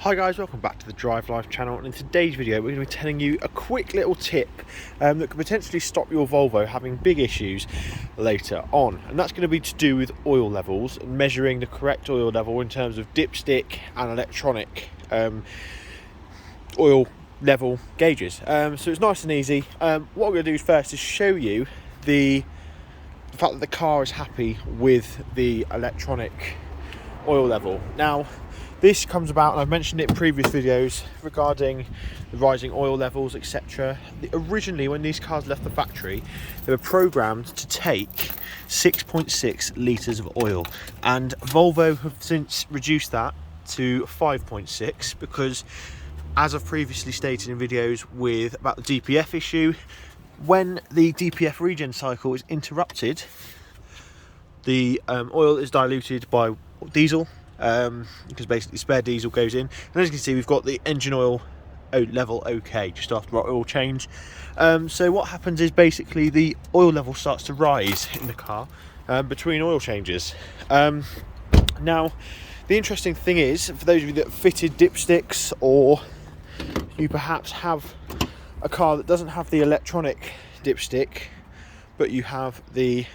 Hi guys, welcome back to the Drive Life channel, and in today's video we're going to be telling you a quick little tip that could potentially stop your Volvo having big issues later on, and that's going to be to do with oil levels and measuring the correct oil level in terms of dipstick and electronic oil level gauges. So it's nice and easy. What we're going to do first is show you the fact that the car is happy with the electronic oil level. Now this comes about, and I've mentioned it in previous videos regarding the rising oil levels, etc. Originally, when these cars left the factory, they were programmed to take 6.6 litres of oil, and Volvo have since reduced that to 5.6 because, as I've previously stated in videos about the DPF issue, when the DPF regen cycle is interrupted, the oil is diluted by diesel, because basically spare diesel goes in, and as you can see we've got the engine oil level okay just after our oil change. So what happens is basically the oil level starts to rise in the car between oil changes. Now the interesting thing is, for those of you that fitted dipsticks, or you perhaps have a car that doesn't have the electronic dipstick but you have the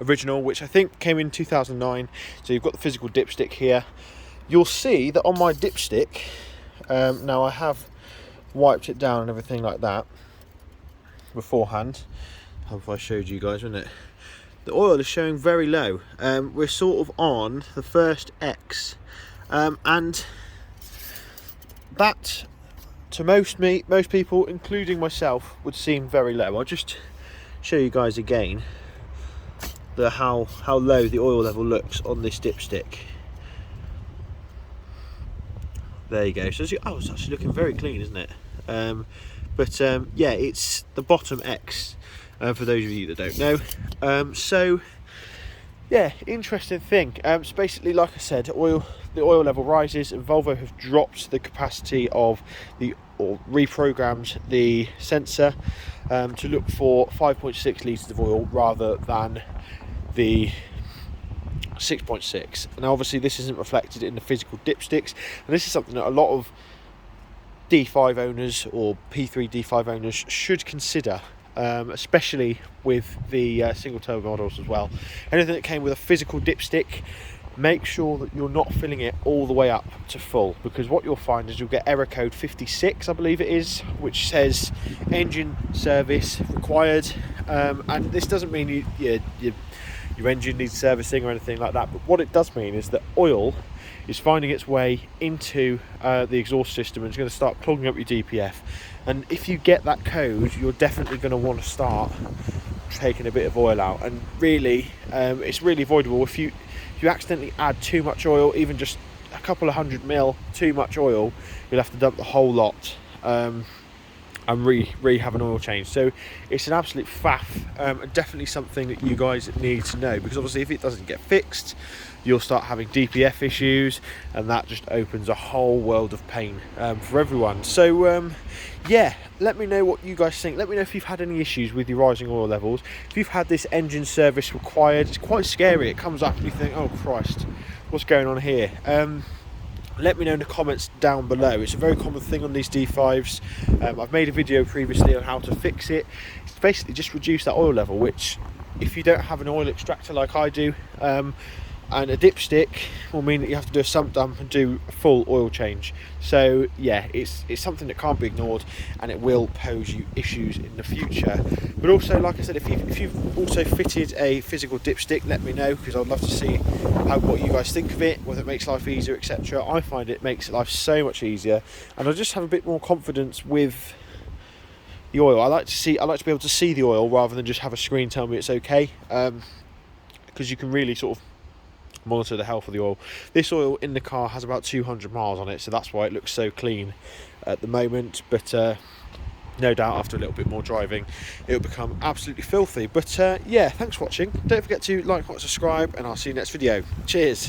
original, which I think came in 2009, so you've got the physical dipstick here, you'll see that on my dipstick, now I have wiped it down and everything like that beforehand. How if I showed you guys, wouldn't it? The oil is showing very low. We're sort of on the first X, and that to most people, including myself, would seem very low. I'll just show you guys again how low the oil level looks on this dipstick. There you go. So it's actually looking very clean, isn't it? Yeah, it's the bottom X, for those of you that don't know. So yeah, interesting thing. So basically, like I said, the oil level rises, and Volvo have dropped the capacity of or reprogrammed the sensor to look for 5.6 litres of oil rather than the 6.6. Now obviously this isn't reflected in the physical dipsticks, and this is something that a lot of D5 owners or P3 D5 owners should consider, especially with the single turbo models as well. Anything that came with a physical dipstick, make sure that you're not filling it all the way up to full, because what you'll find is you'll get error code 56, I believe it is, which says engine service required, and this doesn't mean your engine needs servicing or anything like that, but what it does mean is that oil is finding its way into the exhaust system and it's going to start clogging up your DPF, and if you get that code, you're definitely going to want to start taking a bit of oil out. And really, it's really avoidable. If you accidentally add too much oil, even just a couple of 100 mil too much oil, you'll have to dump the whole lot and have an oil change. So it's an absolute faff, and definitely something that you guys need to know, because obviously if it doesn't get fixed, you'll start having DPF issues, and that just opens a whole world of pain for everyone. So yeah, let me know what you guys think. Let me know if you've had any issues with your rising oil levels. If you've had this engine service required, it's quite scary. It comes up and you think, oh Christ, what's going on here? Let me know in the comments down below. It's a very common thing on these D5s. I've made a video previously on how to fix it. It's basically just reduce that oil level, which, if you don't have an oil extractor like I do, and a dipstick, will mean that you have to do a sump dump and do a full oil change. So yeah, it's something that can't be ignored, and it will pose you issues in the future. But also, like I said, if you've also fitted a physical dipstick, let me know, because I'd love to see what you guys think of it, whether it makes life easier, etc. I find it makes life so much easier, and I just have a bit more confidence with the oil. I like to be able to see the oil rather than just have a screen tell me it's okay, because you can really sort of monitor the health of the oil. This oil in the car has about 200 miles on it, so that's why it looks so clean at the moment, but no doubt after a little bit more driving it'll become absolutely filthy. But yeah, thanks for watching. Don't forget to like, comment, subscribe, and I'll see you next video. Cheers.